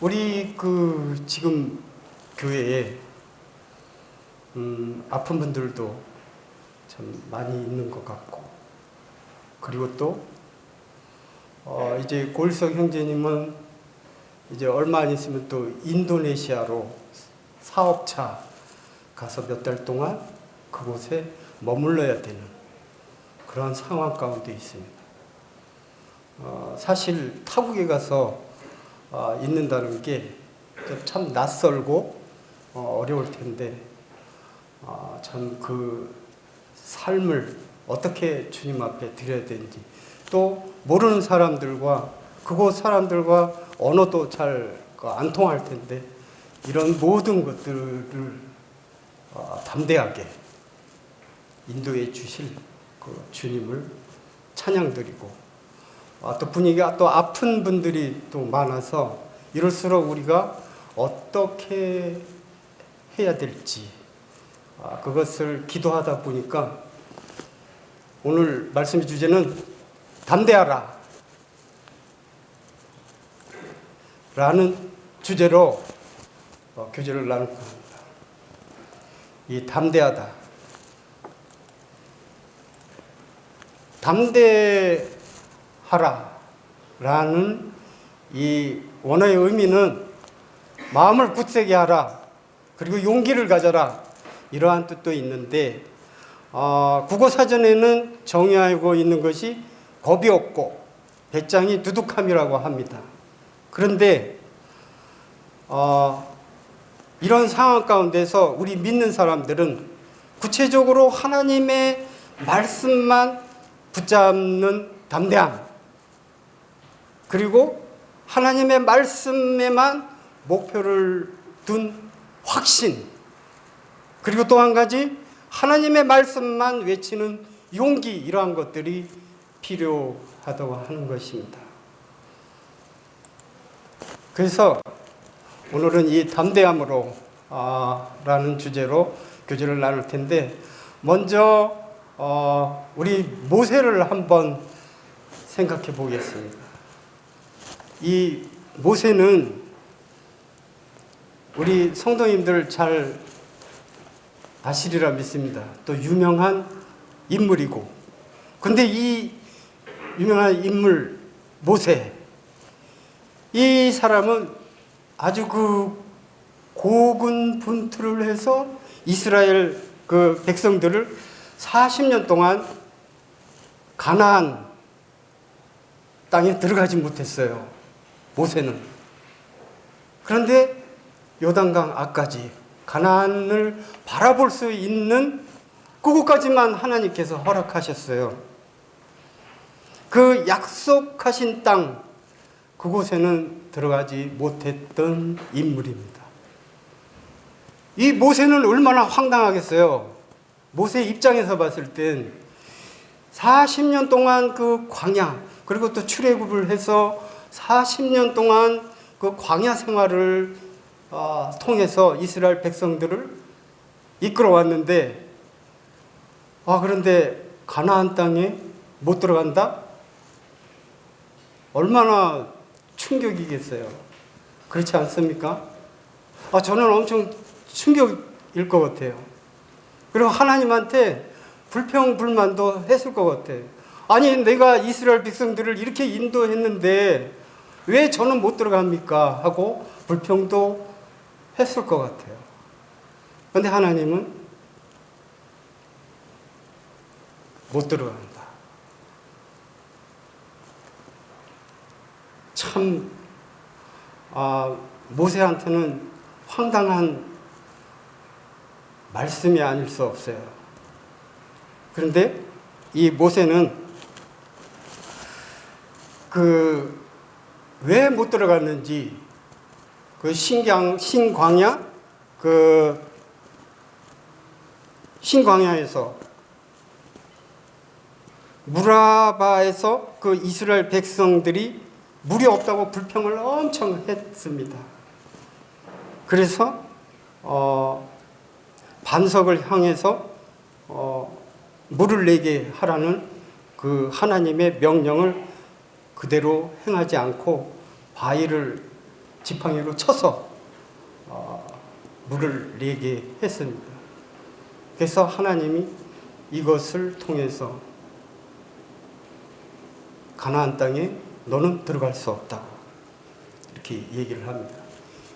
우리 지금 교회에 아픈 분들도 참 많이 있는 것 같고, 그리고 또 이제 고일석 형제님은 이제 얼마 안 있으면 또 인도네시아로 사업차 가서 몇 달 동안 그곳에 머물러야 되는 그런 상황 가운데 있습니다. 사실 타국에 가서 있는다는 게 참 낯설고 어려울 텐데, 참 그 삶을 어떻게 주님 앞에 드려야 되는지, 또 모르는 사람들과 그곳 사람들과 언어도 잘 안 통할 텐데, 이런 모든 것들을 담대하게 인도해 주실 그 주님을 찬양드리고, 또 분위기가 또 아픈 분들이 또 많아서 이럴수록 우리가 어떻게 해야 될지 그것을 기도하다 보니까 오늘 말씀의 주제는 담대하라 라는 주제로 교제를 나눌까 합니다. 이 담대하다, 담대하라 라는 이 원어의 의미는 마음을 굳세게 하라, 그리고 용기를 가져라, 이러한 뜻도 있는데, 국어사전에는 정의하고 있는 것이 겁이 없고 배짱이 두둑함이라고 합니다. 그런데 이런 상황 가운데서 우리 믿는 사람들은 구체적으로 하나님의 말씀만 붙잡는 담대함, 그리고 하나님의 말씀에만 목표를 둔 확신, 그리고 또 한 가지 하나님의 말씀만 외치는 용기, 이러한 것들이 필요하다고 하는 것입니다. 그래서 오늘은 이 담대함으로 라는 주제로 교제를 나눌 텐데, 먼저 우리 모세를 한번 생각해 보겠습니다. 이 모세는 우리 성도님들 잘 아시리라 믿습니다. 또 유명한 인물이고, 근데 이 유명한 인물 모세, 이 사람은 아주 고군분투를 해서 이스라엘 그 백성들을 40년 동안 가나안 땅에 들어가지 못했어요, 모세는. 그런데 요단강 앞까지 가나안을 바라볼 수 있는 그곳까지만 하나님께서 허락하셨어요. 그 약속하신 땅, 그곳에는 들어가지 못했던 인물입니다. 이 모세는 얼마나 황당하겠어요. 모세 입장에서 봤을 땐 40년 동안 그 광야, 그리고 또 출애굽을 해서 40년 동안 그 광야 생활을 통해서 이스라엘 백성들을 이끌어 왔는데, 그런데 가나안 땅에 못 들어간다? 얼마나 충격이겠어요. 그렇지 않습니까? 저는 엄청 충격일 것 같아요. 그리고 하나님한테 불평불만도 했을 것 같아요. 아니, 내가 이스라엘 백성들을 이렇게 인도했는데 왜 저는 못 들어갑니까? 하고 불평도 했을 것 같아요. 그런데 하나님은 못 들어간다. 참 모세한테는 황당한 말씀이 아닐 수 없어요. 그런데 이 모세는 왜 못 들어갔는지, 신광야에서 무라바에서 그 이스라엘 백성들이 물이 없다고 불평을 엄청 했습니다. 그래서 반석을 향해서 물을 내게 하라는 그 하나님의 명령을 그대로 행하지 않고 바위를 지팡이로 쳐서 물을 내게 했습니다. 그래서 하나님이 이것을 통해서 가나안 땅에 너는 들어갈 수 없다, 이렇게 얘기를 합니다.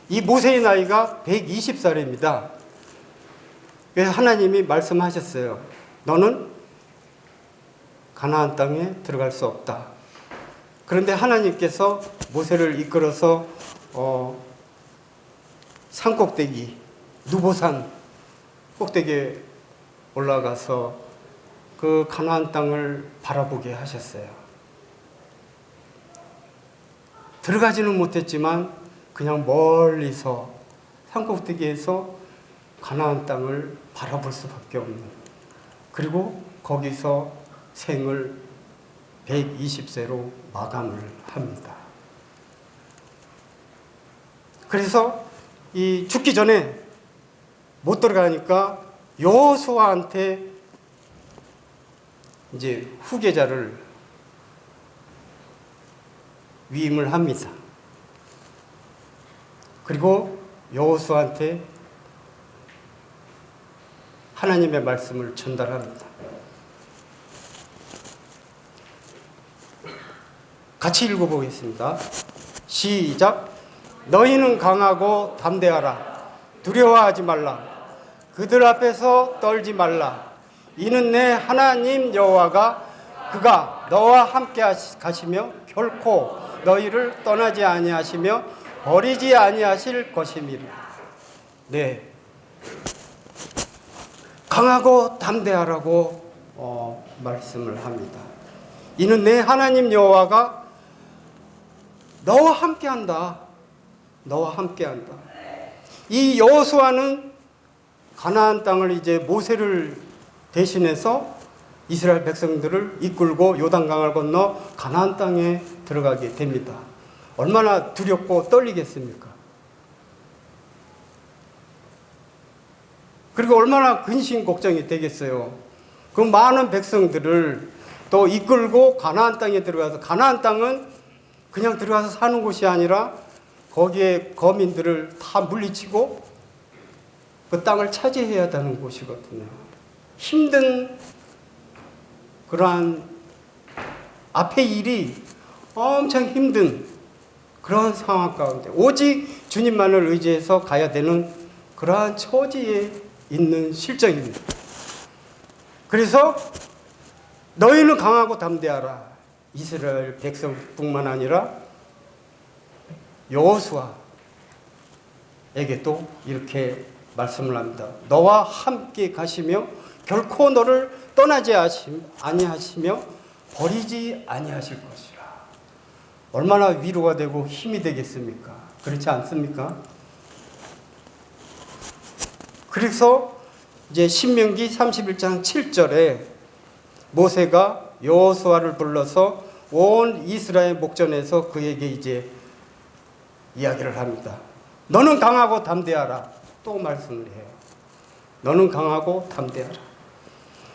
이 모세의 나이가 120살입니다. 그래서 하나님이 말씀하셨어요. 너는 가나안 땅에 들어갈 수 없다. 그런데 하나님께서 모세를 이끌어서 산 꼭대기, 누보산 꼭대기에 올라가서 그 가나안 땅을 바라보게 하셨어요. 들어가지는 못했지만 그냥 멀리서 산 꼭대기에서 가나안 땅을 바라볼 수밖에 없는, 그리고 거기서 생을 120세로 마감을 합니다. 그래서 이 죽기 전에 못 들어가니까 여호수아한테 이제 후계자를 위임을 합니다. 그리고 여호수아한테 하나님의 말씀을 전달합니다. 같이 읽어보겠습니다. 시작. 너희는 강하고 담대하라. 두려워하지 말라. 그들 앞에서 떨지 말라. 이는 내 하나님 여호와가 그가 너와 함께 가시며 결코 너희를 떠나지 아니하시며 버리지 아니하실 것임이라. 네, 강하고 담대하라고 말씀을 합니다. 이는 내 하나님 여호와가 너와 함께한다. 너와 함께한다. 이 여호수아는 가나안 땅을 이제 모세를 대신해서 이스라엘 백성들을 이끌고 요단강을 건너 가나안 땅에 들어가게 됩니다. 얼마나 두렵고 떨리겠습니까? 그리고 얼마나 근심 걱정이 되겠어요. 그 많은 백성들을 또 이끌고 가나안 땅에 들어가서, 가나안 땅은 그냥 들어가서 사는 곳이 아니라 거기에 거민들을 다 물리치고 그 땅을 차지해야 되는 곳이거든요. 힘든 그러한 앞의 일이 엄청 힘든 그런 상황 가운데 오직 주님만을 의지해서 가야 되는 그러한 처지에 있는 실정입니다. 그래서 너희는 강하고 담대하라. 이스라엘 백성뿐만 아니라 여호수아에게 또 이렇게 말씀을 합니다. 너와 함께 가시며 결코 너를 떠나지 아니하시며 버리지 아니하실 것이라. 얼마나 위로가 되고 힘이 되겠습니까? 그렇지 않습니까? 그래서 이제 신명기 31장 7절에 모세가 여호수아를 불러서 온 이스라엘 목전에서 그에게 이제 이야기를 합니다. 너는 강하고 담대하라. 또 말씀을 해요. 너는 강하고 담대하라.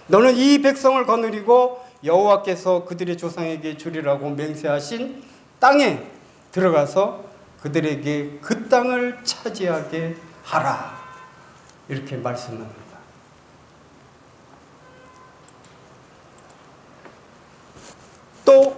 너는 이 백성을 거느리고 여호와께서 그들의 조상에게 주리라고 맹세하신 땅에 들어가서 그들에게 그 땅을 차지하게 하라. 이렇게 말씀합니다. 또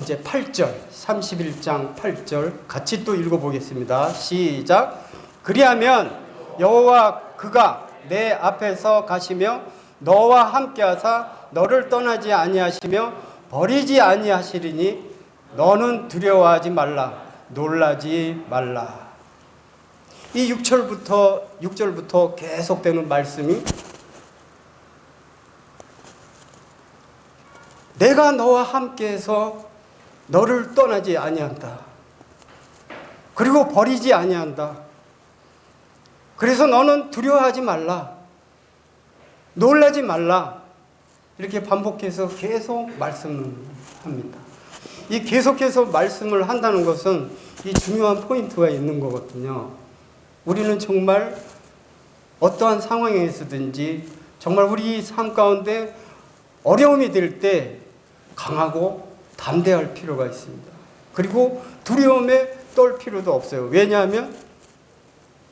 이제 8절, 31장 8절 같이 또 읽어보겠습니다. 시작. 그리하면 여호와 그가 내 앞에서 가시며 너와 함께하사 너를 떠나지 아니하시며 버리지 아니하시리니 너는 두려워하지 말라. 놀라지 말라. 이 6절부터 계속되는 말씀이 내가 너와 함께해서 너를 떠나지 아니한다. 그리고 버리지 아니한다. 그래서 너는 두려워하지 말라. 놀라지 말라. 이렇게 반복해서 계속 말씀을 합니다. 이 계속해서 말씀을 한다는 것은 이 중요한 포인트가 있는 거거든요. 우리는 정말 어떠한 상황에서든지 정말 우리 삶 가운데 어려움이 될 때 강하고 담대할 필요가 있습니다. 그리고 두려움에 떨 필요도 없어요. 왜냐하면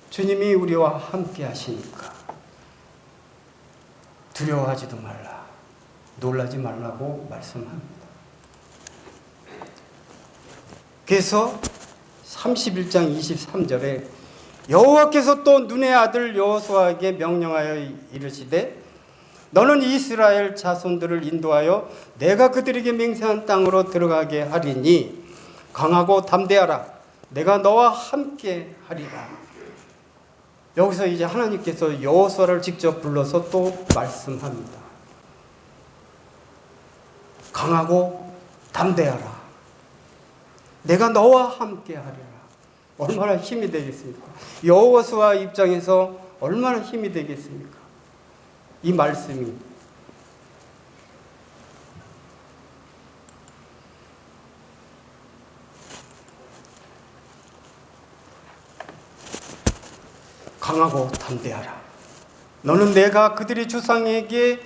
주님이 우리와 함께 하시니까. 두려워하지도 말라, 놀라지 말라고 말씀합니다. 그래서 31장 23절에 여호와께서 또 눈의 아들 여호수아에게 명령하여 이르시되 너는 이스라엘 자손들을 인도하여 내가 그들에게 맹세한 땅으로 들어가게 하리니 강하고 담대하라. 내가 너와 함께 하리라. 여기서 이제 하나님께서 여호수아를 직접 불러서 또 말씀합니다. 강하고 담대하라. 내가 너와 함께 하리라. 얼마나 힘이 되겠습니까? 여호수아 입장에서 얼마나 힘이 되겠습니까? 이 말씀이. 강하고 담대하라. 너는 내가 그들의 주상에게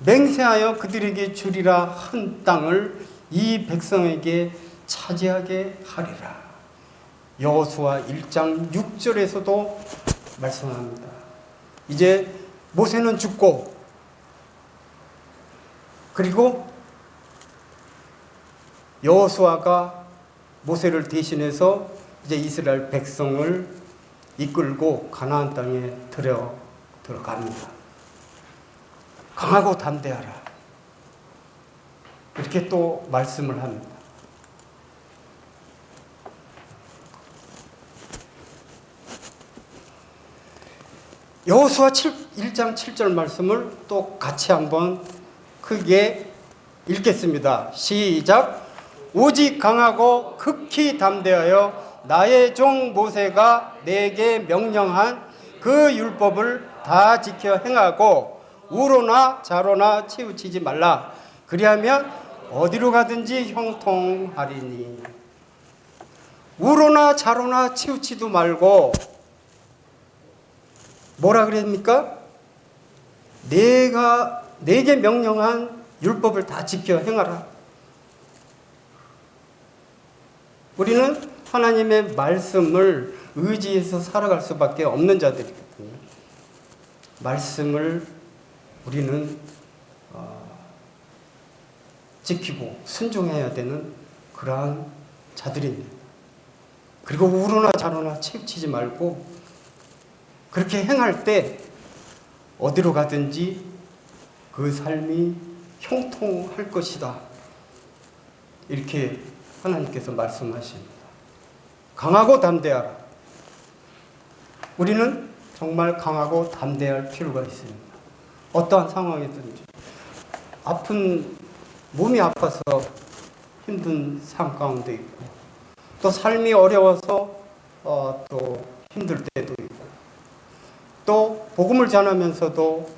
맹세하여 그들에게 주리라 한 땅을 이 백성에게 차지하게 하리라. 여호수아 1장 6절에서도 말씀합니다. 이제 모세는 죽고 그리고 여호수아가 모세를 대신해서 이제 이스라엘 백성을 이끌고 가나안 땅에 들어갑니다. 강하고 담대하라. 이렇게 또 말씀을 합니다. 여호수아 1장 7절 말씀을 또 같이 한번 크게 읽겠습니다. 시작. 오직 강하고 극히 담대하여 나의 종 모세가 내게 명령한 그 율법을 다 지켜 행하고 우로나 좌로나 치우치지 말라. 그리하면 어디로 가든지 형통하리니. 우로나 좌로나 치우치도 말고 뭐라 그랬습니까? 내게 명령한 율법을 다 지켜 행하라. 우리는 하나님의 말씀을 의지해서 살아갈 수밖에 없는 자들이거든요. 말씀을 우리는 지키고 순종해야 되는 그러한 자들입니다. 그리고 우로나 좌로나 치우치지 말고 그렇게 행할 때 어디로 가든지 그 삶이 형통할 것이다. 이렇게 하나님께서 말씀하십니다. 강하고 담대하라. 우리는 정말 강하고 담대할 필요가 있습니다. 어떠한 상황이든지 몸이 아파서 힘든 삶 가운데 있고 또 삶이 어려워서 또 힘들 때도 있고 또 복음을 전하면서도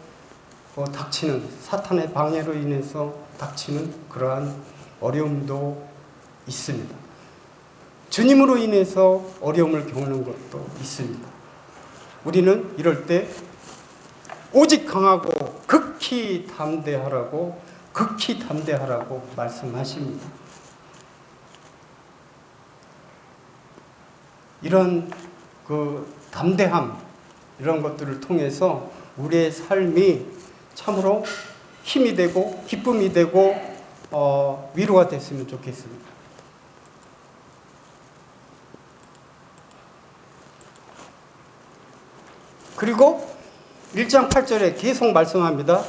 닥치는 사탄의 방해로 인해서 닥치는 그러한 어려움도 있습니다. 주님으로 인해서 어려움을 겪는 것도 있습니다. 우리는 이럴 때 오직 강하고 극히 담대하라고 말씀하십니다. 이런 그 담대함 이런 것들을 통해서 우리의 삶이 참으로 힘이 되고 기쁨이 되고 위로가 됐으면 좋겠습니다. 그리고 1장 8절에 계속 말씀합니다.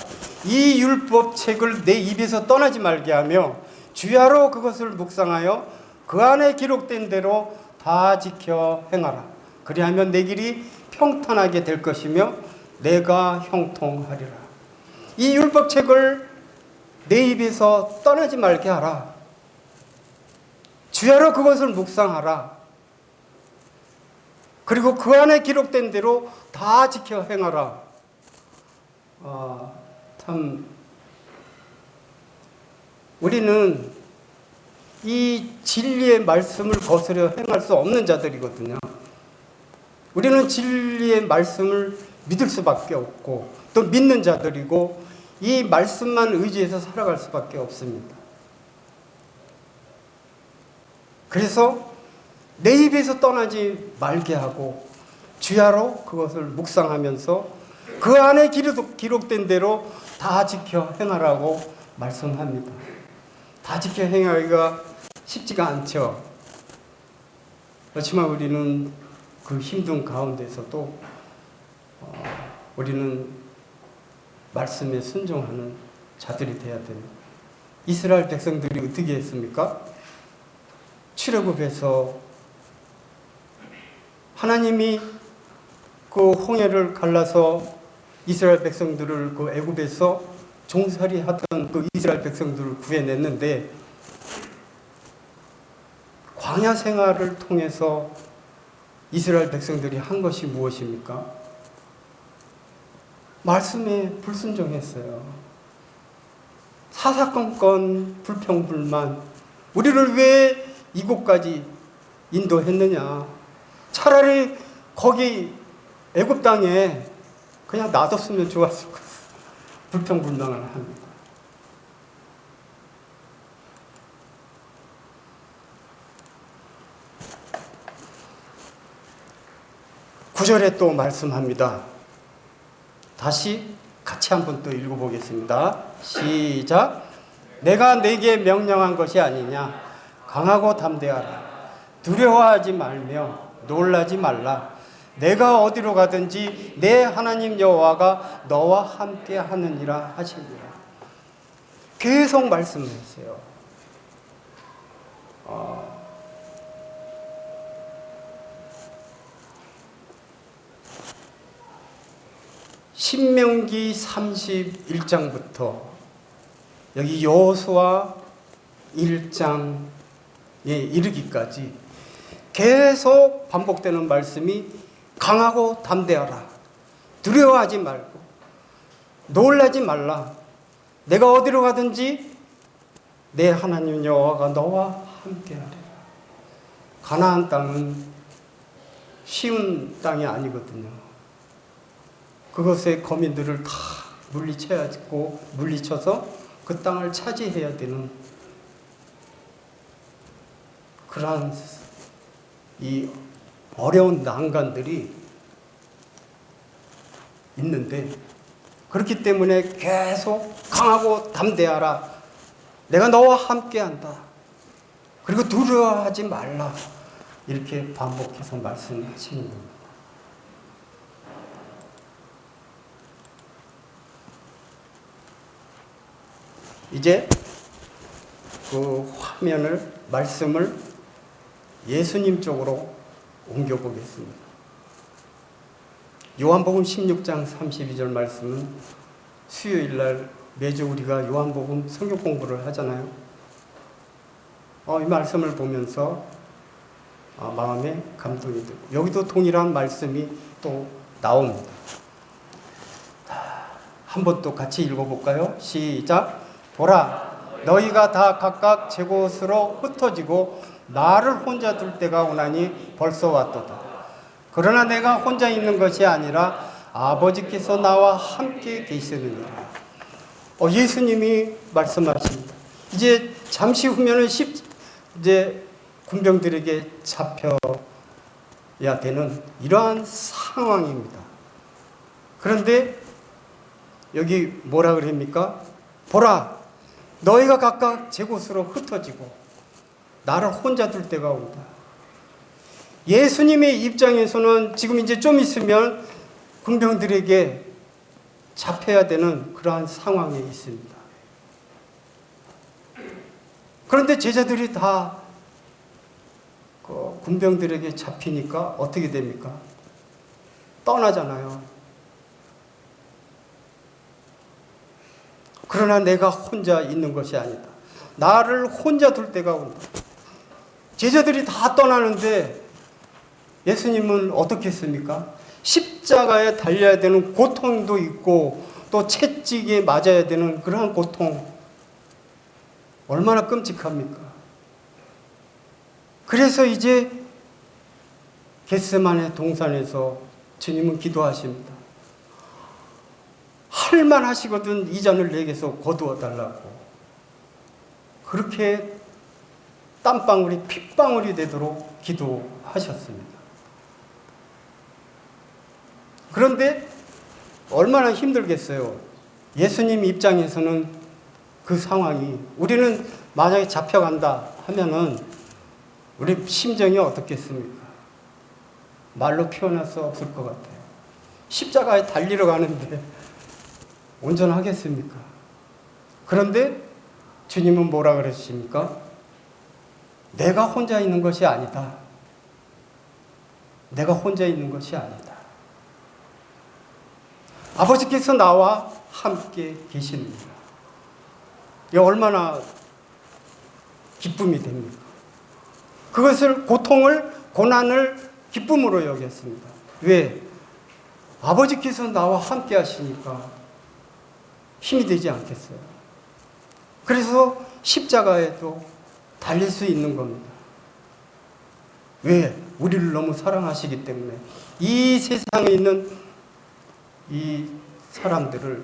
이 율법책을 내 입에서 떠나지 말게 하며 주야로 그것을 묵상하여 그 안에 기록된 대로 다 지켜 행하라. 그리하면 내 길이 평탄하게 될 것이며 내가 형통하리라. 이 율법책을 내 입에서 떠나지 말게 하라. 주야로 그것을 묵상하라. 그리고 그 안에 기록된 대로 다 지켜 행하라. 참 우리는 이 진리의 말씀을 거스려 행할 수 없는 자들이거든요. 우리는 진리의 말씀을 믿을 수밖에 없고 또 믿는 자들이고 이 말씀만 의지해서 살아갈 수밖에 없습니다. 그래서 내 입에서 떠나지 말게 하고 주야로 그것을 묵상하면서 그 안에 기록된 대로 다 지켜 행하라고 말씀합니다. 다 지켜 행하기가 쉽지가 않죠. 그렇지만 우리는 그 힘든 가운데서도 우리는 말씀에 순종하는 자들이 되어야 됩니다. 이스라엘 백성들이 어떻게 했습니까? 출애굽에서 하나님이 그 홍해를 갈라서 이스라엘 백성들을 그 애굽에서 종살이 하던 그 이스라엘 백성들을 구해냈는데, 광야 생활을 통해서 이스라엘 백성들이 한 것이 무엇입니까? 말씀에 불순종했어요. 사사건건 불평불만. 우리를 왜 이곳까지 인도했느냐? 차라리 거기 애굽 땅에 그냥 놔뒀으면 좋았을 것을 불평불만을 합니다. 구절에 또 말씀합니다. 다시 같이 한번 또 읽어보겠습니다. 시작. 내가 네게 명령한 것이 아니냐? 강하고 담대하라. 두려워하지 말며 놀라지 말라. 내가 어디로 가든지 내 하나님 여호와가 너와 함께 하느니라 하시니라. 계속 말씀했어요. 신명기 31장부터 여기 여호수아 1장에 이르기까지 계속 반복되는 말씀이 강하고 담대하라. 두려워하지 말고 놀라지 말라. 내가 어디로 가든지 내 하나님 여호와가 너와 함께하리라. 가나안 땅은 쉬운 땅이 아니거든요. 그것의 거민들을 다 물리쳐서 그 땅을 차지해야 되는 그러한 이 어려운 난관들이 있는데, 그렇기 때문에 계속 강하고 담대하라. 내가 너와 함께한다. 그리고 두려워하지 말라. 이렇게 반복해서 말씀하시는 겁니다. 이제 그 말씀을 예수님 쪽으로 옮겨보겠습니다. 요한복음 16장 32절 말씀은 수요일날 매주 우리가 요한복음 성경 공부를 하잖아요. 이 말씀을 보면서 마음에 감동이 들고, 여기도 동일한 말씀이 또 나옵니다. 한번 또 같이 읽어볼까요? 시작. 보라, 너희가 다 각각 제 곳으로 흩어지고 나를 혼자 둘 때가 오나니 벌써 왔도다. 그러나 내가 혼자 있는 것이 아니라 아버지께서 나와 함께 계시느니라. 예수님이 말씀하십니다. 이제 잠시 후면은 이제 군병들에게 잡혀야 되는 이러한 상황입니다. 그런데 여기 뭐라 그럽니까? 보라, 너희가 각각 제 곳으로 흩어지고 나를 혼자 둘 때가 온다. 예수님의 입장에서는 지금 이제 좀 있으면 군병들에게 잡혀야 되는 그러한 상황에 있습니다. 그런데 제자들이 다 군병들에게 잡히니까 어떻게 됩니까? 떠나잖아요. 그러나 내가 혼자 있는 것이 아니다. 나를 혼자 둘 때가 온다. 제자들이 다 떠나는데 예수님은 어떻게 했습니까? 십자가에 달려야 되는 고통도 있고 또 채찍에 맞아야 되는 그러한 고통, 얼마나 끔찍합니까? 그래서 이제 겟세마네 동산에서 주님은 기도하십니다. 할만 하시거든 이 잔을 내게서 거두어 달라고. 그렇게 땀방울이 핏방울이 되도록 기도하셨습니다. 그런데 얼마나 힘들겠어요. 예수님 입장에서는 그 상황이, 우리는 만약에 잡혀간다 하면은 우리 심정이 어떻겠습니까? 말로 표현할 수 없을 것 같아요. 십자가에 달리러 가는데 온전하겠습니까? 그런데 주님은 뭐라 그러십니까? 내가 혼자 있는 것이 아니다. 내가 혼자 있는 것이 아니다. 아버지께서 나와 함께 계십니다. 이게 얼마나 기쁨이 됩니까? 그것을, 고통을, 고난을 기쁨으로 여겼습니다. 왜? 아버지께서 나와 함께 하시니까 힘이 되지 않겠어요. 그래서 십자가에도 달릴 수 있는 겁니다. 왜? 우리를 너무 사랑하시기 때문에. 이 세상에 있는 이 사람들을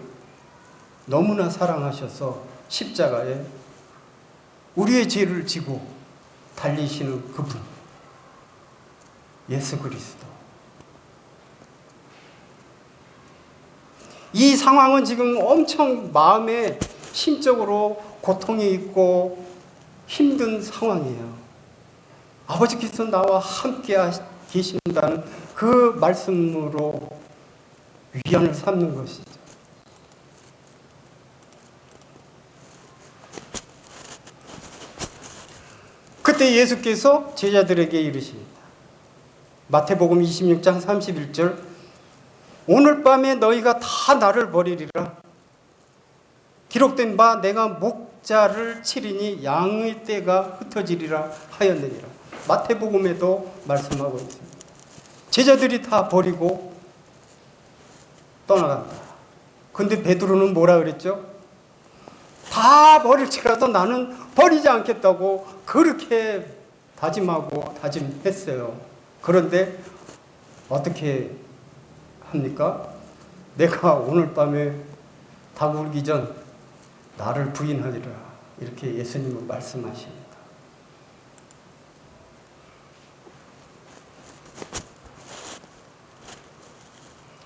너무나 사랑하셔서 십자가에 우리의 죄를 지고 달리시는 그분, 예수 그리스도. 이 상황은 지금 엄청 마음에 심적으로 고통이 있고 힘든 상황이에요. 아버지께서 나와 함께 계신다는 그 말씀으로 위안을 삼는 것이죠. 그때 예수께서 제자들에게 이르십니다. 마태복음 26장 31절, 오늘 밤에 너희가 다 나를 버리리라. 기록된 바 내가 목자를 치리니 양의 떼가 흩어지리라 하였느니라. 마태복음에도 말씀하고 있습니다. 제자들이 다 버리고 떠나간다. 근데 베드로는 뭐라 그랬죠? 다 버릴지라도 나는 버리지 않겠다고 그렇게 다짐하고 다짐했어요. 그런데 어떻게 합니까? 내가 오늘 밤에 닭 울기 전 나를 부인하리라. 이렇게 예수님은 말씀하십니다.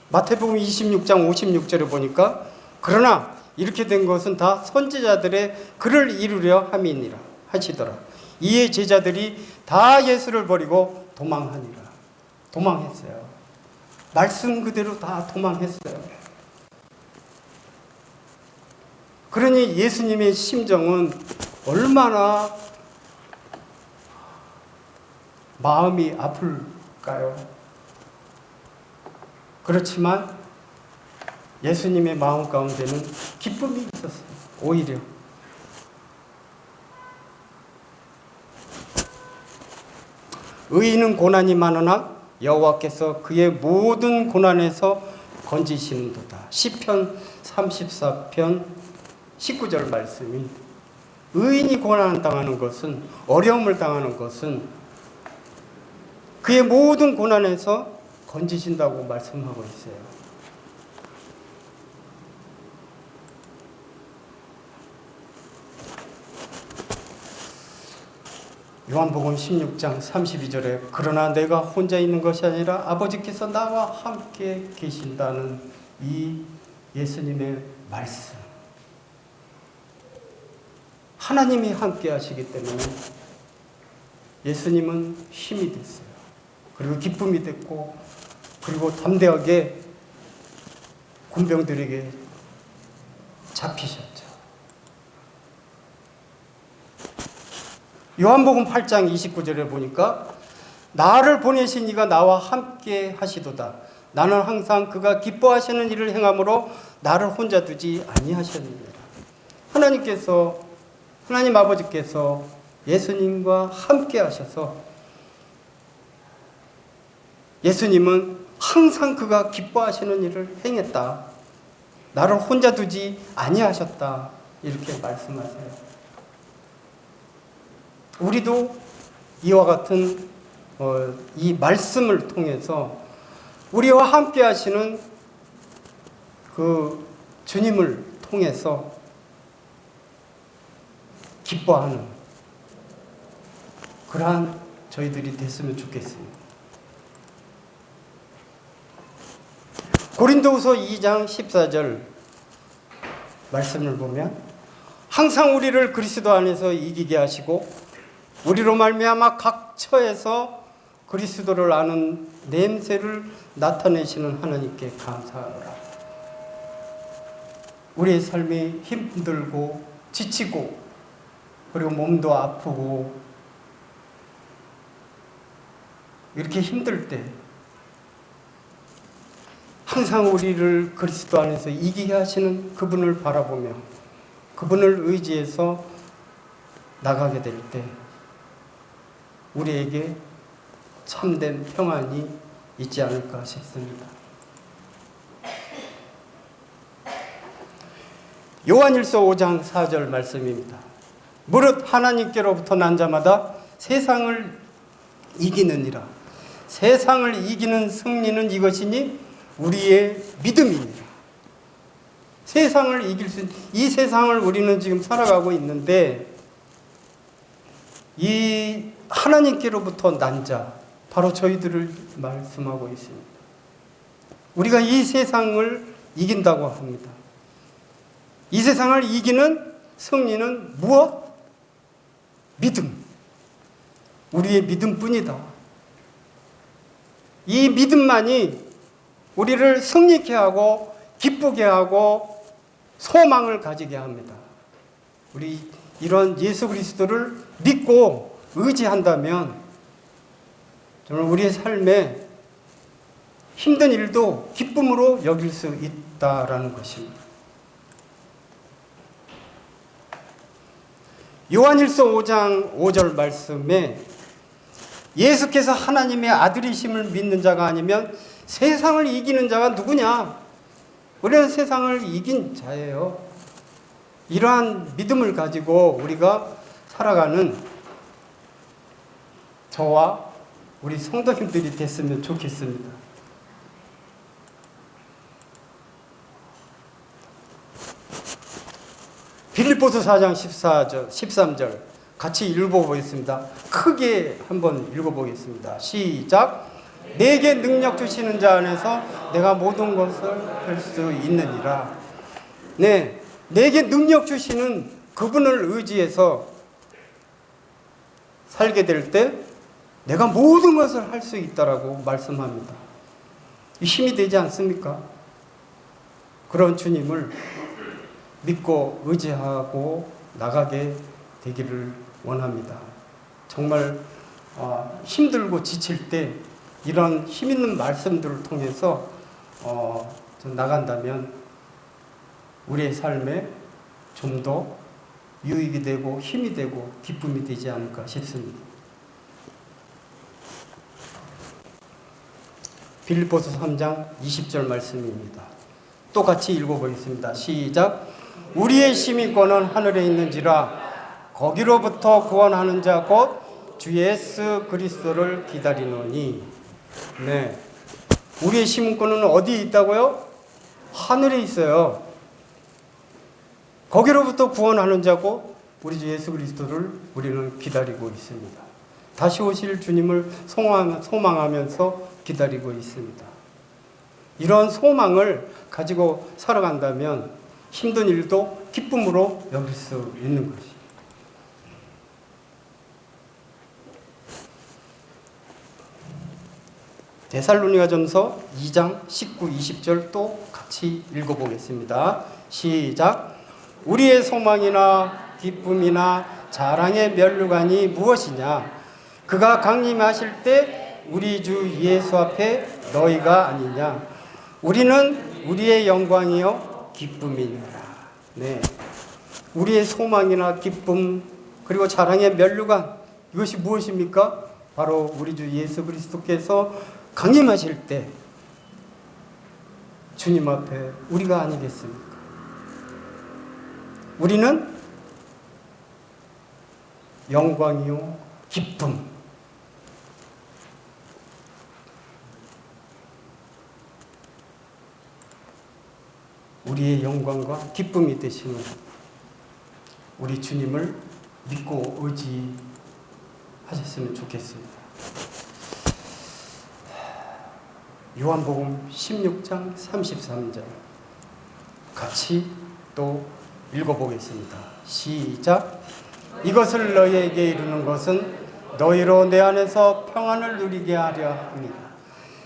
마태복음 26장 56절에 보니까 그러나 이렇게 된 것은 다 선지자들의 글을 이루려 함이니라 하시더라. 이에 제자들이 다 예수를 버리고 도망하니라. 도망했어요. 말씀 그대로 다 도망했어요. 그러니 예수님의 심정은 얼마나 마음이 아플까요? 그렇지만 예수님의 마음 가운데는 기쁨이 있었어요. 오히려 의인은 고난이 많으나 여호와께서 그의 모든 고난에서 건지시는도다. 시편 34편 19절 말씀이, 의인이 고난을 당하는 것은, 어려움을 당하는 것은 그의 모든 고난에서 건지신다고 말씀하고 있어요. 요한복음 16장 32절에 그러나 내가 혼자 있는 것이 아니라 아버지께서 나와 함께 계신다는 이 예수님의 말씀. 하나님이 함께 하시기 때문에 예수님은 힘이 됐어요. 그리고 기쁨이 됐고, 그리고 담대하게 군병들에게 잡히셨죠. 요한복음 8장 29절에 보니까 나를 보내신 이가 나와 함께 하시도다. 나는 항상 그가 기뻐하시는 일을 행함으로 나를 혼자 두지 아니하셨느니라. 하나님 아버지께서 예수님과 함께 하셔서 예수님은 항상 그가 기뻐하시는 일을 행했다. 나를 혼자 두지 아니하셨다. 이렇게 말씀하세요. 우리도 이와 같은 이 말씀을 통해서 우리와 함께 하시는 그 주님을 통해서 기뻐하는, 그러한 저희들이 됐으면 좋겠습니다. 고린도후서 2장 14절 말씀을 보면 항상 우리를 그리스도 안에서 이기게 하시고 우리로 말미암아 각 처에서 그리스도를 아는 냄새를 나타내시는 하나님께 감사하노라. 우리의 삶이 힘들고 지치고 그리고 몸도 아프고 이렇게 힘들 때 항상 우리를 그리스도 안에서 이기게 하시는 그분을 바라보며 그분을 의지해서 나가게 될 때 우리에게 참된 평안이 있지 않을까 싶습니다. 요한일서 5장 4절 말씀입니다. 무릇 하나님께로부터 난 자마다 세상을 이기느니라. 세상을 이기는 승리는 이것이니 우리의 믿음입니다. 세상을 이길 수 있는, 이 세상을 우리는 지금 살아가고 있는데 이 하나님께로부터 난 자, 바로 저희들을 말씀하고 있습니다. 우리가 이 세상을 이긴다고 합니다. 이 세상을 이기는 승리는 무엇? 믿음. 우리의 믿음뿐이다. 이 믿음만이 우리를 승리케 하고 기쁘게 하고 소망을 가지게 합니다. 우리 이런 예수 그리스도를 믿고 의지한다면 정말 우리의 삶에 힘든 일도 기쁨으로 여길 수 있다라는 것입니다. 요한일서 5장 5절 말씀에 예수께서 하나님의 아들이심을 믿는 자가 아니면 세상을 이기는 자가 누구냐? 우리는 세상을 이긴 자예요. 이러한 믿음을 가지고 우리가 살아가는 저와 우리 성도님들이 됐으면 좋겠습니다. 빌립보서 4장 13절 같이 읽어보겠습니다. 크게 한번 읽어보겠습니다. 시작. 내게 능력 주시는 자 안에서 내가 모든 것을 할 수 있느니라. 네, 내게 능력 주시는 그분을 의지해서 살게 될 때 내가 모든 것을 할 수 있다라고 말씀합니다. 힘이 되지 않습니까? 그런 주님을 믿고 의지하고 나가게 되기를 원합니다. 정말 힘들고 지칠 때 이런 힘 있는 말씀들을 통해서 나간다면 우리의 삶에 좀 더 유익이 되고 힘이 되고 기쁨이 되지 않을까 싶습니다. 빌립보서 3장 20절 말씀입니다. 똑같이 읽어보겠습니다. 시작. 우리의 시민권은 하늘에 있는지라 거기로부터 구원하는 자 곧 주 예수 그리스도를 기다리노니. 네, 우리의 시민권은 어디에 있다고요? 하늘에 있어요. 거기로부터 구원하는 자고 우리 주 예수 그리스도를 우리는 기다리고 있습니다. 다시 오실 주님을 소망하면서 기다리고 있습니다. 이런 소망을 가지고 살아간다면 힘든 일도 기쁨으로 여길 수 있는 것입니다. 데살로니가전서 2장 19, 20절 또 같이 읽어보겠습니다. 시작. 우리의 소망이나 기쁨이나 자랑의 면류관이 무엇이냐? 그가 강림하실 때 우리 주 예수 앞에 너희가 아니냐? 우리는 우리의 영광이요 기쁨이니라. 네, 우리의 소망이나 기쁨 그리고 자랑의 면류관, 이것이 무엇입니까? 바로 우리 주 예수 그리스도께서 강림하실 때 주님 앞에 우리가 아니겠습니까? 우리는 영광이요 기쁨, 우리의 영광과 기쁨이 되시는 우리 주님을 믿고 하셨으면 좋겠습니다. 요한복음 16장 33절 같이 또 읽어보겠습니다. 시작. 이것을 너희에게 이루는 것은 너희로 내 안에서 평안을 누리게 하려 합니다.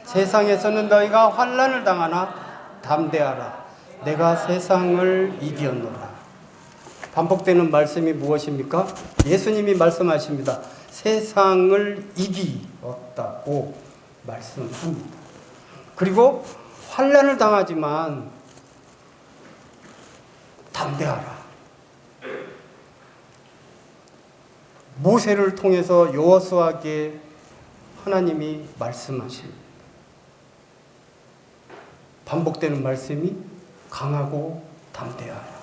세상에서는 너희가 환난을 당하나 담대하라. 내가 세상을 이겼노라. 반복되는 말씀이 무엇입니까? 예수님이 말씀하십니다. 세상을 이기었다고 말씀합니다. 그리고 환난을 당하지만 담대하라. 모세를 통해서 여호수아에게 하나님이 말씀하십니다. 반복되는 말씀이 강하고 담대하라.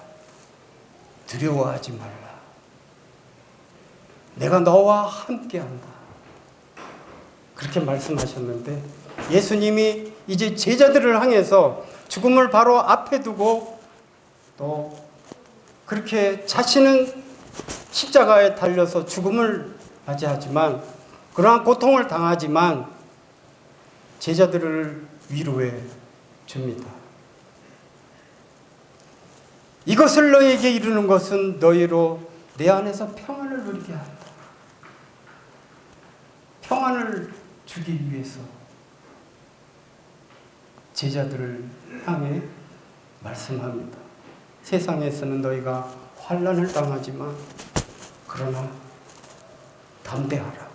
두려워하지 말라. 내가 너와 함께한다. 그렇게 말씀하셨는데 예수님이 이제 제자들을 향해서 죽음을 바로 앞에 두고 또 그렇게 자신은 십자가에 달려서 죽음을 맞이하지만 그러한 고통을 당하지만 제자들을 위로해 줍니다. 이것을 너희에게 이루는 것은 너희로 내 안에서 평안을 누리게 한다. 평안을 주기 위해서 제자들을 향해 말씀합니다. 세상에서는 너희가 환난을 당하지만 그러나 담대하라.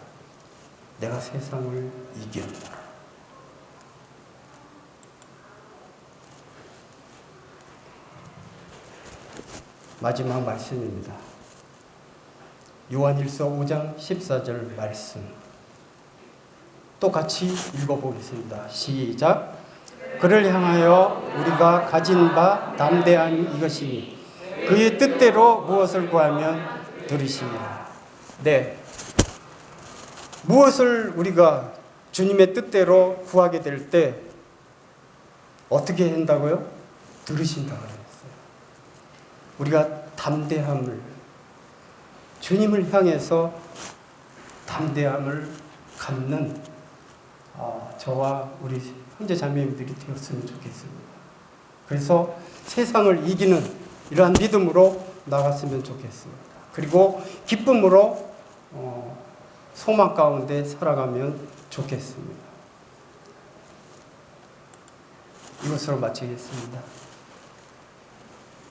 내가 세상을 이겼노라. 마지막 말씀입니다. 요한일서 5장 14절 말씀. 또 같이 읽어보겠습니다. 시작. 그를 향하여 우리가 가진 바 담대함이 이것이니 그의 뜻대로 무엇을 구하면 들으시리라. 네, 무엇을 우리가 주님의 뜻대로 구하게 될 때 어떻게 한다고요? 들으신다고 그랬어요. 우리가 담대함을, 주님을 향해서 담대함을 갖는 저와 우리 형제 자매님들이 되었으면 좋겠습니다. 그래서 세상을 이기는 이러한 믿음으로 나갔으면 좋겠습니다. 그리고 기쁨으로 소망 가운데 살아가면 좋겠습니다. 이것으로 마치겠습니다.